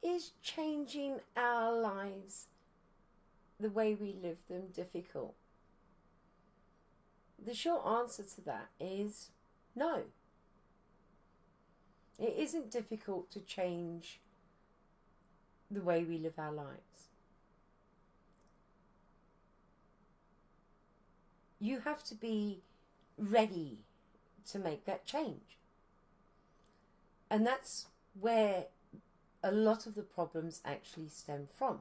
Is changing our lives, the way we live them, difficult? The short answer to that is no. It isn't difficult to change the way we live our lives. You have to be ready to make that change. And that's where a lot of the problems actually stem from.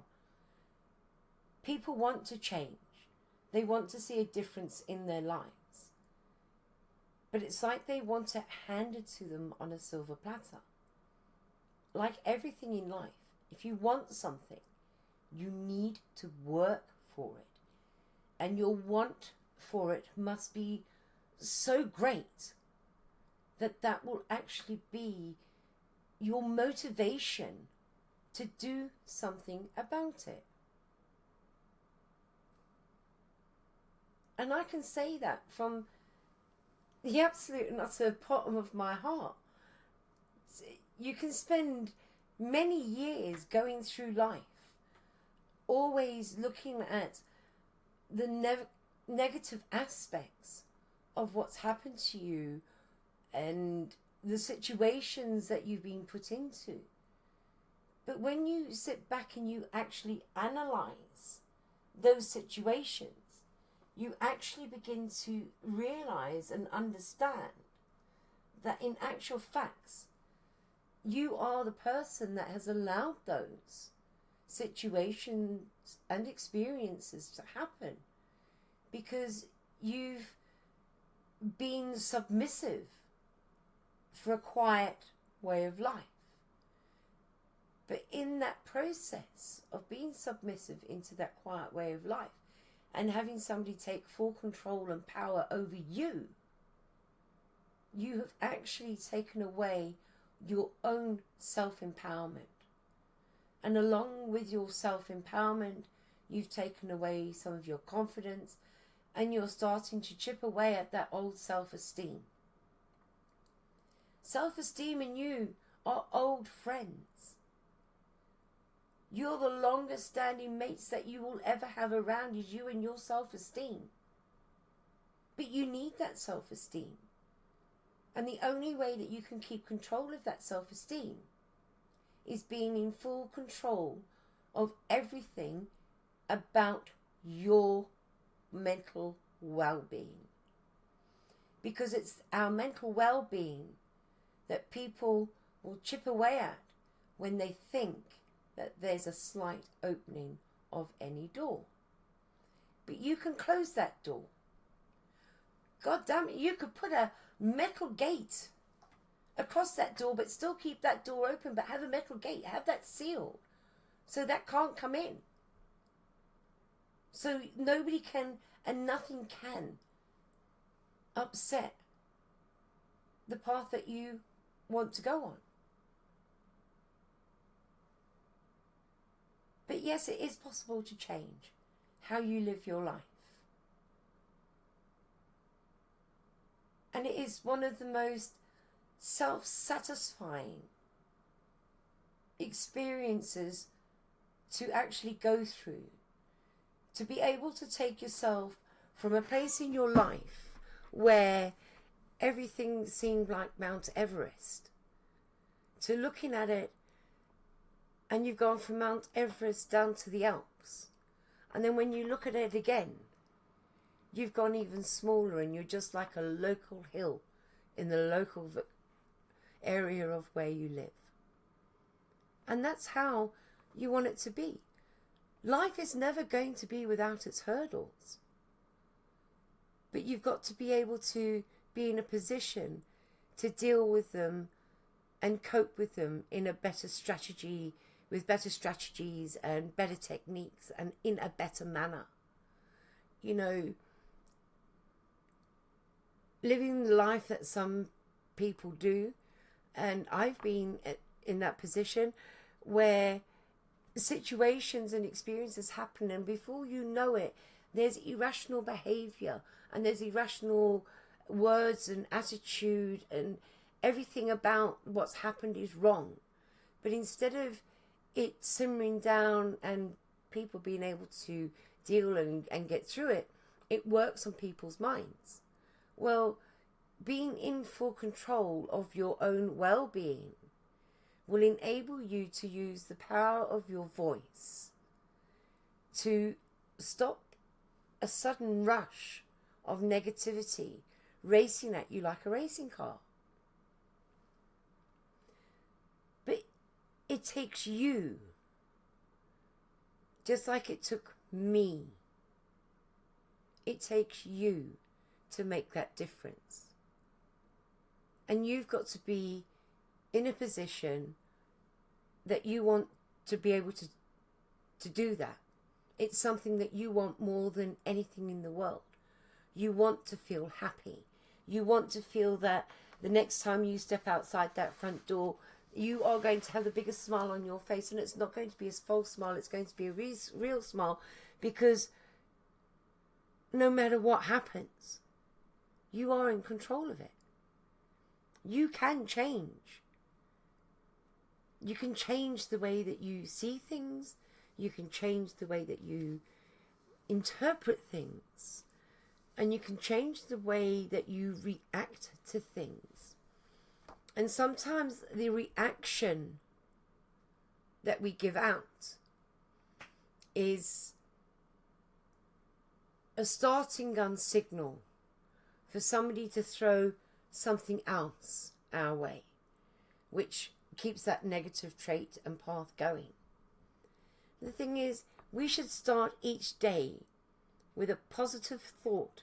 People want to change. They want to see a difference in their lives. But it's like they want it handed to them on a silver platter. Like everything in life, if you want something, you need to work for it. And your want for it must be so great that that will actually be your motivation to do something about it. And I can say that from the absolute and utter bottom of my heart. You can spend many years going through life, always looking at the negative aspects of what's happened to you and the situations that you've been put into. But when you sit back and you actually analyze those situations, you actually begin to realize and understand that in actual facts, you are the person that has allowed those situations and experiences to happen because you've been submissive for a quiet way of life. But in that process of being submissive into that quiet way of life and having somebody take full control and power over you, you have actually taken away your own self-empowerment. And along with your self-empowerment, you've taken away some of your confidence and you're starting to chip away at that old self-esteem. Self-esteem and you are old friends. You're the longest standing mates that you will ever have around is you and your self-esteem. But you need that self-esteem. And the only way that you can keep control of that self-esteem is being in full control of everything about your mental well-being. Because it's our mental well-being that people will chip away at when they think that there's a slight opening of any door. But you can close that door. God damn it, you could put a metal gate across that door but still keep that door open, but have a metal gate, have that sealed so that can't come in. So nobody can and nothing can upset the path that you want to go on. But yes, it is possible to change how you live your life. And it is one of the most self-satisfying experiences to actually go through. To be able to take yourself from a place in your life where everything seemed like Mount Everest to looking at it and you've gone from Mount Everest down to the Alps. And then when you look at it again, you've gone even smaller and you're just like a local hill in the local area of where you live. And that's how you want it to be. Life is never going to be without its hurdles. But you've got to be able to be in a position to deal with them and cope with them in a better strategy, with better strategies and better techniques and in a better manner. You know, living the life that some people do, and I've been in that position where situations and experiences happen and before you know it, there's irrational behavior and there's irrational words and attitude and everything about what's happened is wrong. But instead of it simmering down and people being able to deal and get through it, it works on people's minds. Well, being in full control of your own well-being will enable you to use the power of your voice to stop a sudden rush of negativity racing at you like a racing car. But it takes you, just like it took me. It takes you to make that difference. And you've got to be in a position that you want to be able to do that. It's something that you want more than anything in the world. You want to feel happy. You want to feel that the next time you step outside that front door, you are going to have the biggest smile on your face, and it's not going to be a false smile, it's going to be a real smile, because no matter what happens, you are in control of it. You can change. You can change the way that you see things. You can change the way that you interpret things. And you can change the way that you react to things. And sometimes the reaction that we give out is a starting gun signal for somebody to throw something else our way, which keeps that negative trait and path going. The thing is, we should start each day with a positive thought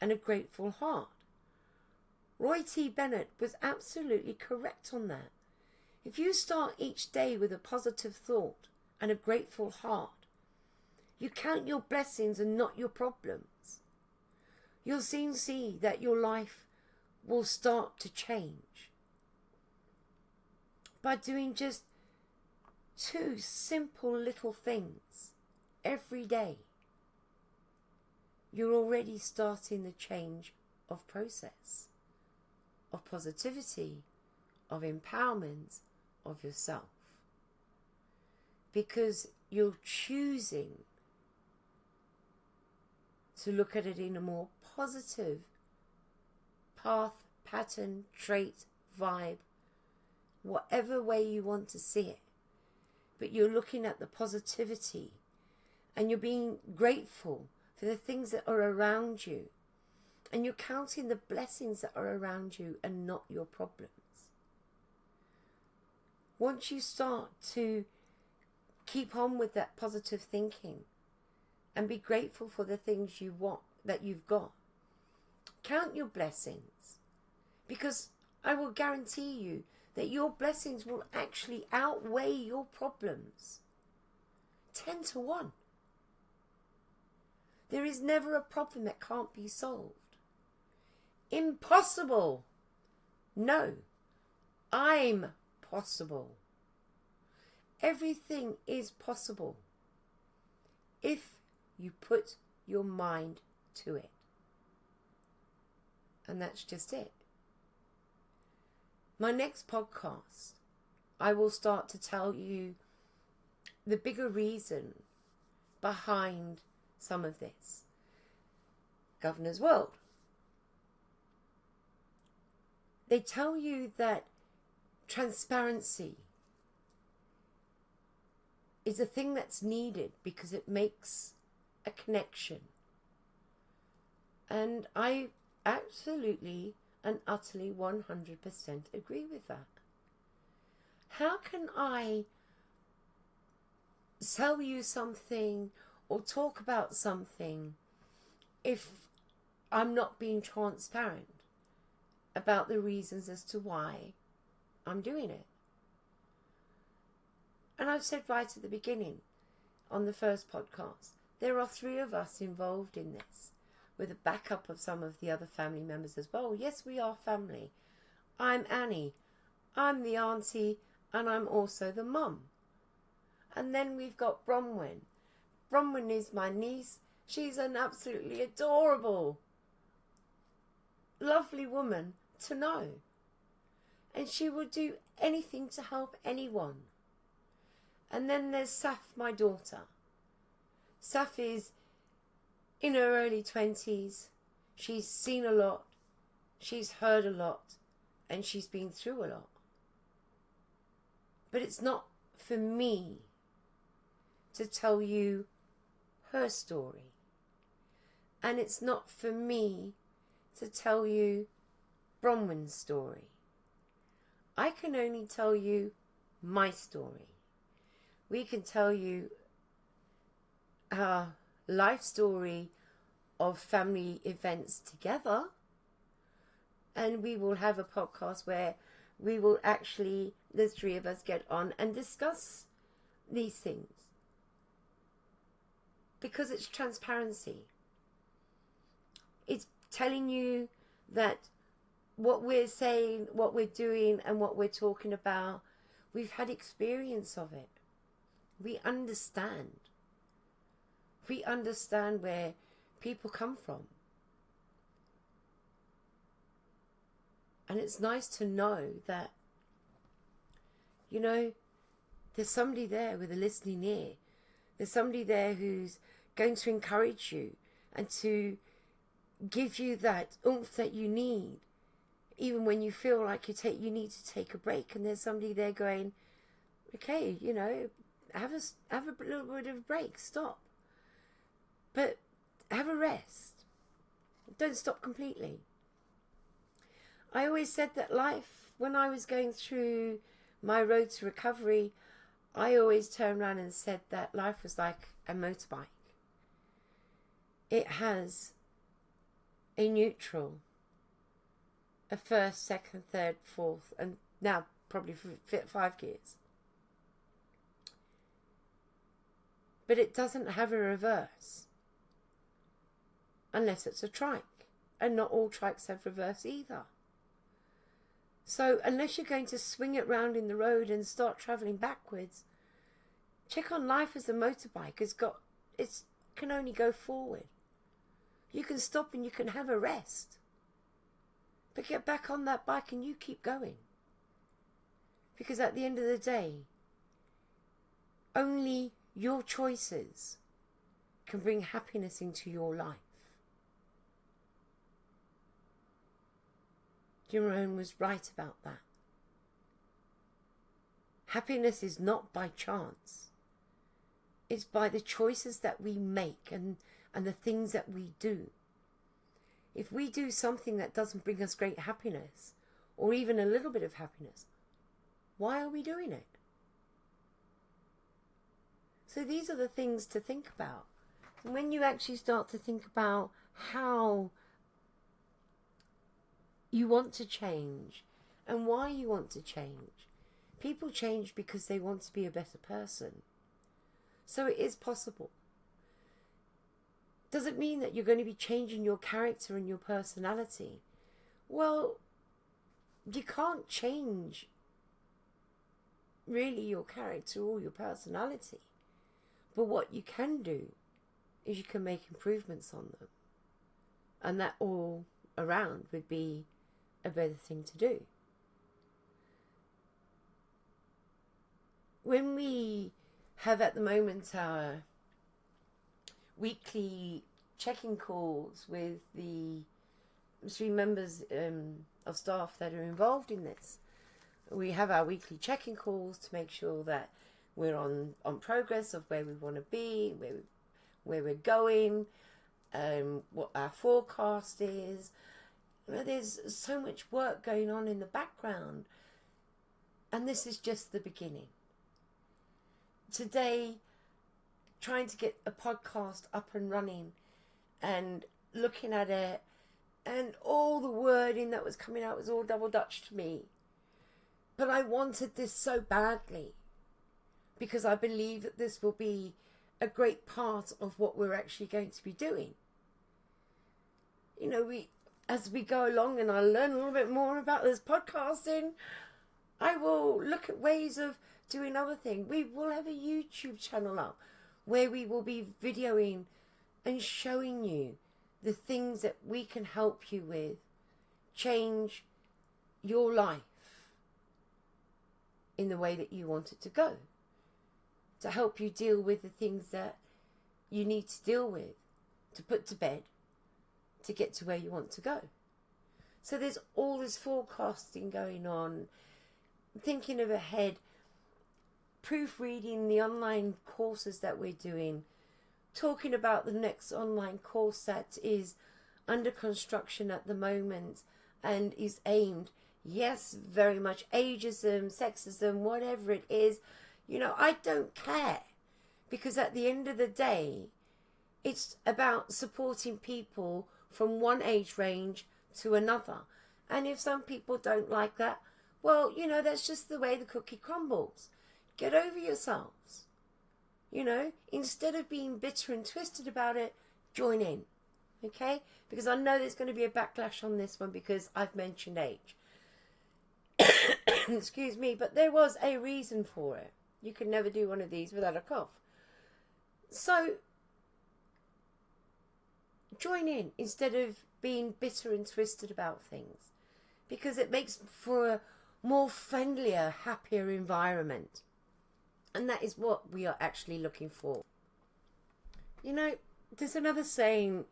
and a grateful heart. Roy T. Bennett was absolutely correct on that. If you start each day with a positive thought and a grateful heart, you count your blessings and not your problems. You'll soon see that your life will start to change by doing just 2 simple little things every day. You're already starting the change of process, of positivity, of empowerment of yourself, because you're choosing to look at it in a more positive path, pattern, trait, vibe, whatever way you want to see it. But you're looking at the positivity and you're being grateful for the things that are around you, and you're counting the blessings that are around you and not your problems. Once you start to keep on with that positive thinking and be grateful for the things you want, that you've got, count your blessings, because I will guarantee you that your blessings will actually outweigh your problems 10 to 1. There is never a problem that can't be solved. Impossible. No, I'm possible. Everything is possible if you put your mind to it. And that's just it. My next podcast, I will start to tell you the bigger reason behind some of this. Governor's World. They tell you that transparency is a thing that's needed because it makes a connection. And I absolutely and utterly 100% agree with that. How can I sell you something or talk about something if I'm not being transparent about the reasons as to why I'm doing it? And I've said right at the beginning on the first podcast, there are 3 of us involved in this, with a backup of some of the other family members as well. Yes, we are family. I'm Annie. I'm the auntie, and I'm also the mum. And then we've got Bronwyn. Bronwyn is my niece. She's an absolutely adorable, lovely woman to know. And she would do anything to help anyone. And then there's Saf, my daughter. Saf is in her early 20s. She's seen a lot. She's heard a lot. And she's been through a lot. But it's not for me to tell you her story. And it's not for me to tell you Bronwyn's story. I can only tell you my story. We can tell you our life story of family events together. And we will have a podcast where we will actually, the three of us, get on and discuss these things. Because it's transparency. It's telling you that what we're saying, what we're doing, and what we're talking about, we've had experience of it. We understand. We understand where people come from. And it's nice to know that, you know, there's somebody there with a listening ear. There's somebody there who's going to encourage you and to give you that oomph that you need, even when you feel like you need to take a break. And there's somebody there going, okay, you know, have a little bit of a break, stop, but have a rest. Don't stop completely. I always said that life, when I was going through my road to recovery, I always turned around and said that life was like a motorbike. It has a neutral, a first, second, third, fourth, and now probably 5 gears. But it doesn't have a reverse. Unless it's a trike. And not all trikes have reverse either. So unless you're going to swing it round in the road and start travelling backwards, check on life as a motorbike. It can only go forward. You can stop and you can have a rest. But get back on that bike and you keep going. Because at the end of the day, only your choices can bring happiness into your life. Jim Rohn was right about that. Happiness is not by chance. It's by the choices that we make and the things that we do. If we do something that doesn't bring us great happiness, or even a little bit of happiness, why are we doing it? So these are the things to think about. And when you actually start to think about how you want to change and why you want to change, people change because they want to be a better person. So it is possible. Does it mean that you're going to be changing your character and your personality? Well, you can't change really your character or your personality. But what you can do is you can make improvements on them. And that all around would be a better thing to do. When we have at the moment our weekly check-in calls with the 3 members of staff that are involved in this, we have our weekly check-in calls to make sure that we're on progress of where we want to be, where we're going, what our forecast is. You know, there's so much work going on in the background, and this is just the beginning. Today, trying to get a podcast up and running and looking at it, and all the wording that was coming out was all double Dutch to me. But I wanted this so badly because I believe that this will be a great part of what we're actually going to be doing. You know, as we go along and I learn a little bit more about this podcasting, I will look at ways of doing other things. We will have a YouTube channel up where we will be videoing and showing you the things that we can help you with. Change your life in the way that you want it to go. to help you deal with the things that you need to deal with, to put to bed, to get to where you want to go. So there's all this forecasting going on, thinking of ahead, proofreading the online courses that we're doing, talking about the next online course that is under construction at the moment and is aimed, yes, very much ageism, sexism, whatever it is. You know, I don't care, because at the end of the day, it's about supporting people from one age range to another. And if some people don't like that, well, you know, that's just the way the cookie crumbles. Get over yourselves. You know, instead of being bitter and twisted about it, join in. Okay? Because I know there's going to be a backlash on this one because I've mentioned age. Excuse me, but there was a reason for it. You can never do one of these without a cough. So, join in instead of being bitter and twisted about things, because it makes for a more friendlier, happier environment. And that is what we are actually looking for. You know, there's another saying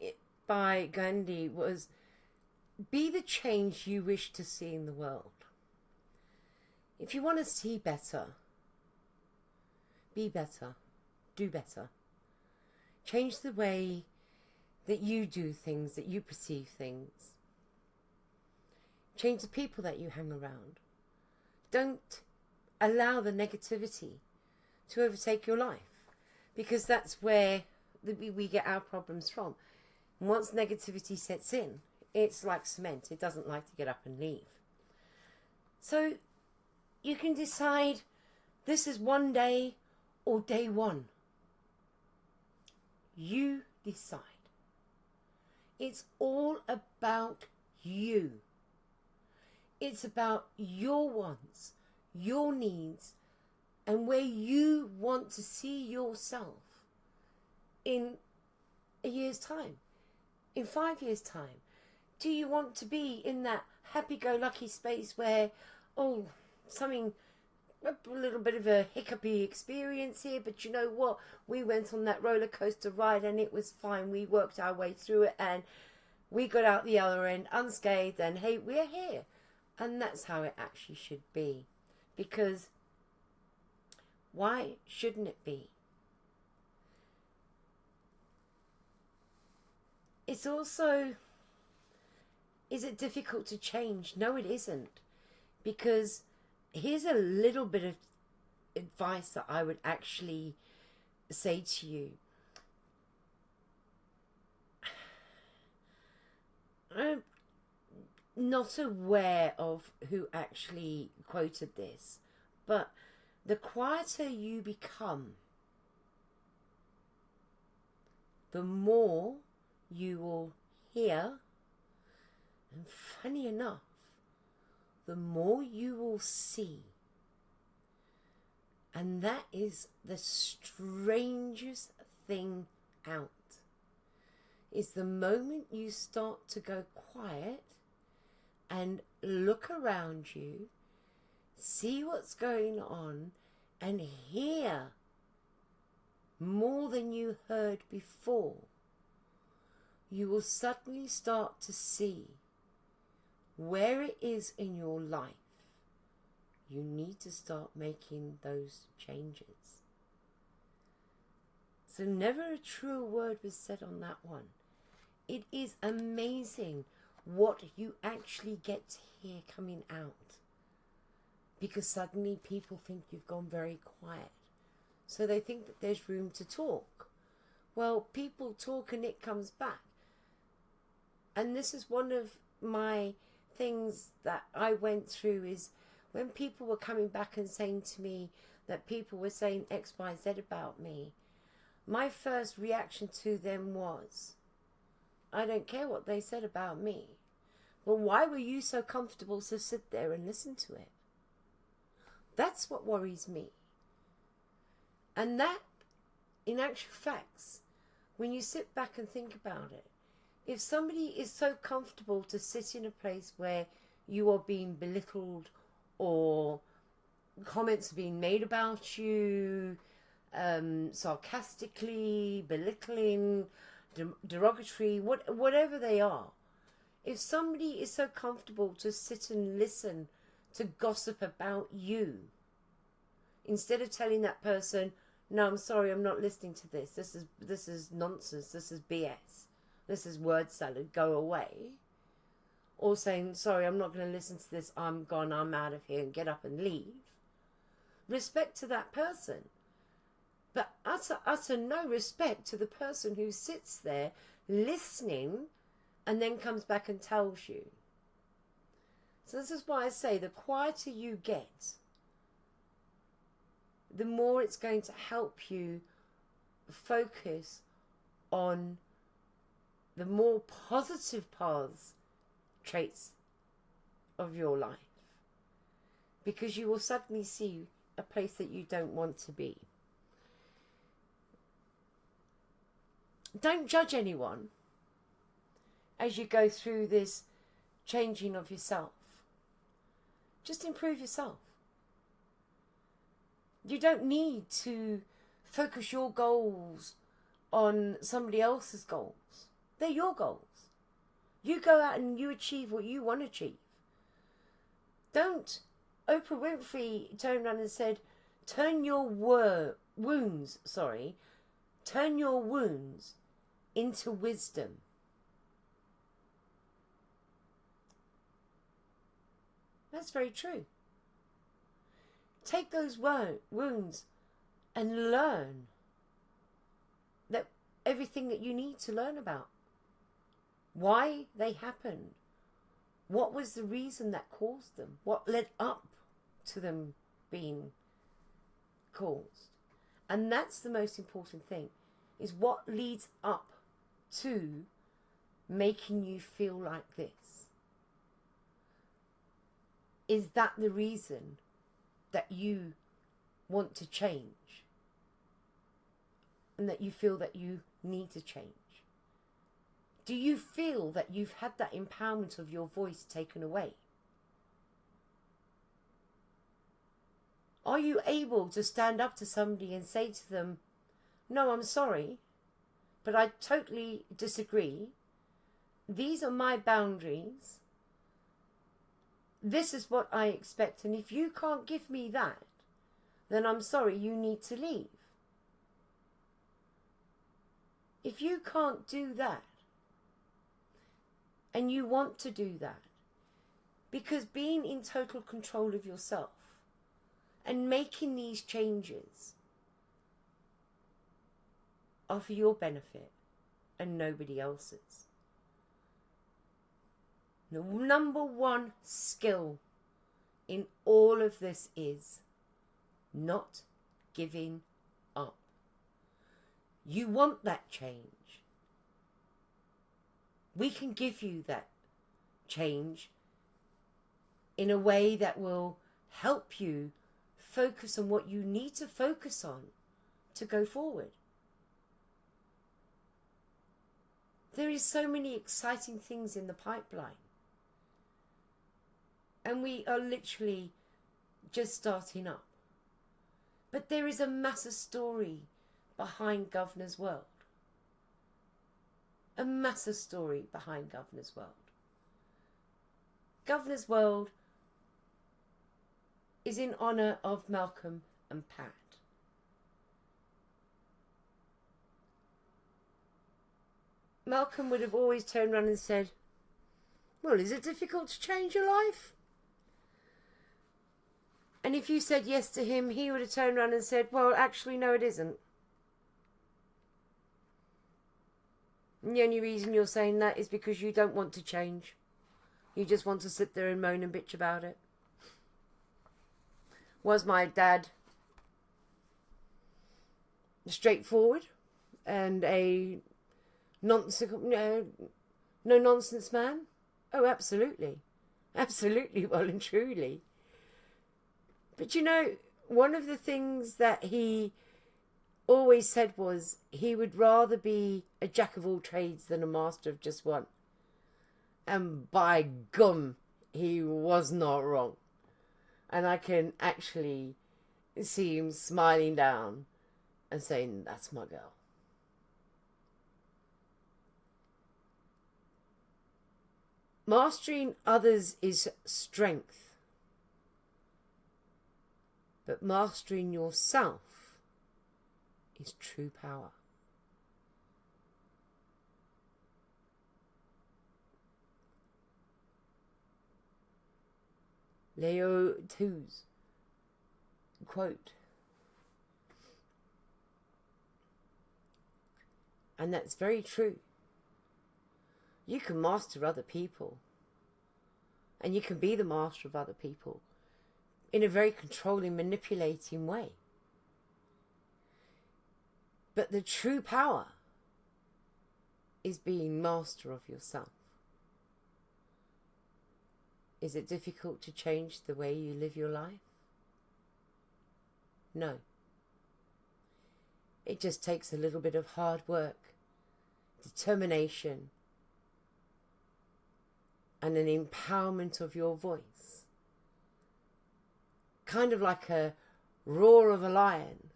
by Gandhi was, be the change you wish to see in the world. If you want to see better, be better, do better. Change the way that you do things, that you perceive things. Change the people that you hang around. Don't allow the negativity to overtake your life, because that's where we get our problems from. And once negativity sets in, it's like cement. It doesn't like to get up and leave. So you can decide this is one day or day one. You decide. It's all about you. It's about your wants, your needs, and where you want to see yourself in a year's time, in 5 years' time. Do you want to be in that happy-go-lucky space where, oh, something, a little bit of a hiccupy experience here, but you know what? We went on that roller coaster ride and it was fine. We worked our way through it and we got out the other end unscathed, and hey, we're here. And that's how it actually should be. Because why shouldn't it be? It's also, is it difficult to change? No, it isn't. Because here's a little bit of advice that I would actually say to you. I'm not aware of who actually quoted this, but the quieter you become, the more you will hear, and funny enough, the more you will see. And that is the strangest thing out. Is the moment you start to go quiet and look around you, see what's going on, and hear more than you heard before, you will suddenly start to see where it is in your life you need to start making those changes. So never a true word was said on that one. It is amazing what you actually get to hear coming out, because suddenly people think you've gone very quiet. So they think that there's room to talk. Well, people talk and it comes back. And this is one of my things that I went through, is when people were coming back and saying to me that people were saying X, Y, Z about me, my first reaction to them was, I don't care what they said about me. Well, why were you so comfortable to sit there and listen to it? That's what worries me. And that, in actual facts, when you sit back and think about it, if somebody is so comfortable to sit in a place where you are being belittled or comments are being made about you sarcastically, belittling, derogatory, whatever they are. If somebody is so comfortable to sit and listen to gossip about you, instead of telling that person, no, I'm sorry, I'm not listening to this. This is nonsense. This is BS. This is word salad. Go away. Or saying, sorry, I'm not going to listen to this. I'm gone. I'm out of here, and get up and leave. Respect to that person. But utter no respect to the person who sits there listening and then comes back and tells you. So this is why I say the quieter you get, the more it's going to help you focus on the more positive traits of your life. Because you will suddenly see a place that you don't want to be. Don't judge anyone as you go through this changing of yourself. Just improve yourself. You don't need to focus your goals on somebody else's goals. They're your goals. You go out and you achieve what you want to achieve. Don't. Oprah Winfrey turned around and said, turn your wounds into wisdom. That's very true. Take those wounds and learn that everything that you need to learn about. Why they happened. What was the reason that caused them? What led up to them being caused? And that's the most important thing, is what leads up to making you feel like this. Is that the reason that you want to change? And that you feel that you need to change? Do you feel that you've had that empowerment of your voice taken away? Are you able to stand up to somebody and say to them, no, I'm sorry, but I totally disagree. These are my boundaries. This is what I expect. And if you can't give me that, then I'm sorry, you need to leave. If you can't do that, and you want to do that, because being in total control of yourself and making these changes are for your benefit and nobody else's. The number one skill in all of this is not giving up. You want that change. We can give you that change in a way that will help you focus on what you need to focus on to go forward. There is so many exciting things in the pipeline. And we are literally just starting up. But there is a massive story behind Governor's World. A massive story behind Governor's World. Governor's World is in honour of Malcolm and Pat. Malcolm would have always turned around and said, well, is it difficult to change your life? And if you said yes to him, he would have turned around and said, well, actually, no, it isn't. And the only reason you're saying that is because you don't want to change. You just want to sit there and moan and bitch about it. Was my dad straightforward and a no nonsense man? Oh, absolutely. Absolutely, well and truly. But you know, one of the things that he always said was he would rather be a jack of all trades than a master of just one. And by gum, he was not wrong. And I can actually see him smiling down and saying, that's my girl. Mastering others is strength, but mastering yourself is true power. Leo Two's quote. And that's very true. You can master other people, and you can be the master of other people in a very controlling, manipulating way. But the true power is being master of yourself. Is it difficult to change the way you live your life? No. It just takes a little bit of hard work, determination, and an empowerment of your voice. Kind of like a roar of a lion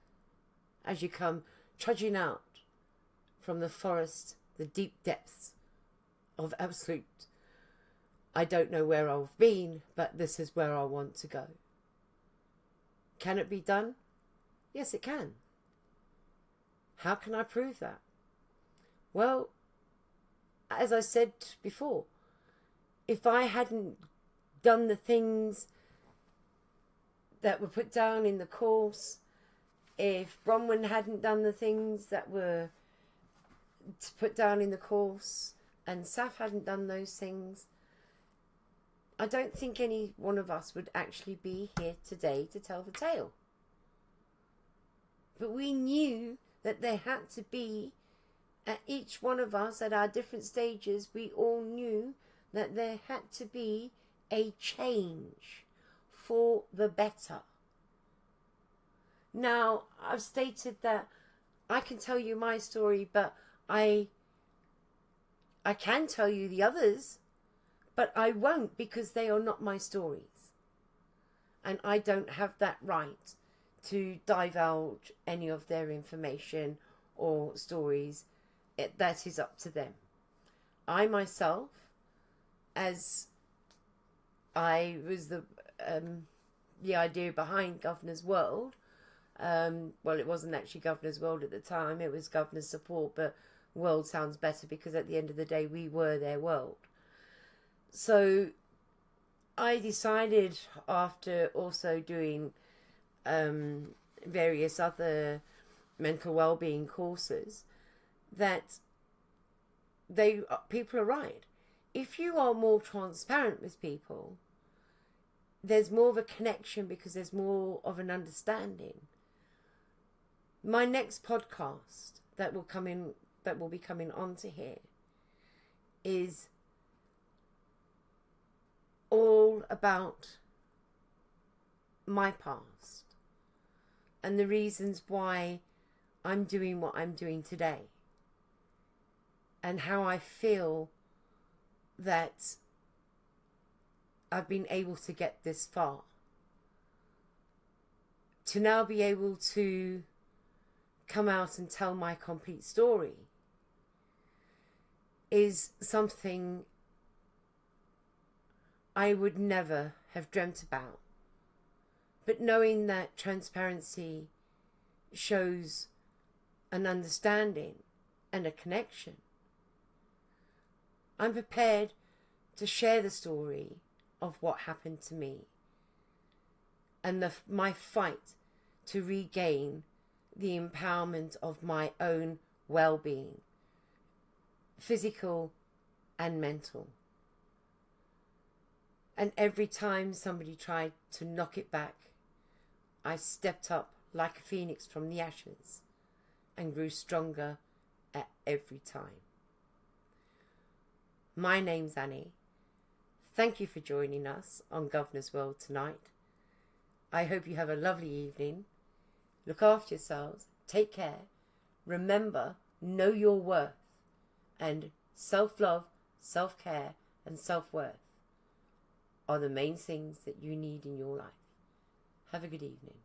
as you come trudging out from the forest, the deep depths of absolute, I don't know where I've been, but this is where I want to go. Can it be done? Yes, it can. How can I prove that? Well, as I said before, if I hadn't done the things that were put down in the course, if Bronwyn hadn't done the things that were put down in the course, and Saf hadn't done those things, I don't think any one of us would actually be here today to tell the tale. But we knew that there had to be, at each one of us, at our different stages, we all knew that there had to be a change for the better. Now, I've stated that I can tell you my story, but I can tell you the others, but I won't, because they are not my stories. And I don't have that right to divulge any of their information or stories. That is up to them. I myself, as I was the idea behind Governor's World, well, it wasn't actually Governor's World at the time, it was Governor's Support, but world sounds better because at the end of the day we were their world. So I decided, after also doing various other mental well-being courses, that people are right. If you are more transparent with people, there's more of a connection because there's more of an understanding. My next podcast that will be coming onto here is all about my past and the reasons why I'm doing what I'm doing today, and how I feel that I've been able to get this far. To now be able to come out and tell my complete story is something I would never have dreamt about. But knowing that transparency shows an understanding and a connection, I'm prepared to share the story of what happened to me and my fight to regain the empowerment of my own well-being, physical and mental. And every time somebody tried to knock it back, I stepped up like a phoenix from the ashes and grew stronger at every time. My name's Annie. Thank you for joining us on Governor's World tonight. I hope you have a lovely evening. Look after yourselves. Take care. Remember, know your worth. And self-love, self-care, and self-worth are the main things that you need in your life. Have a good evening.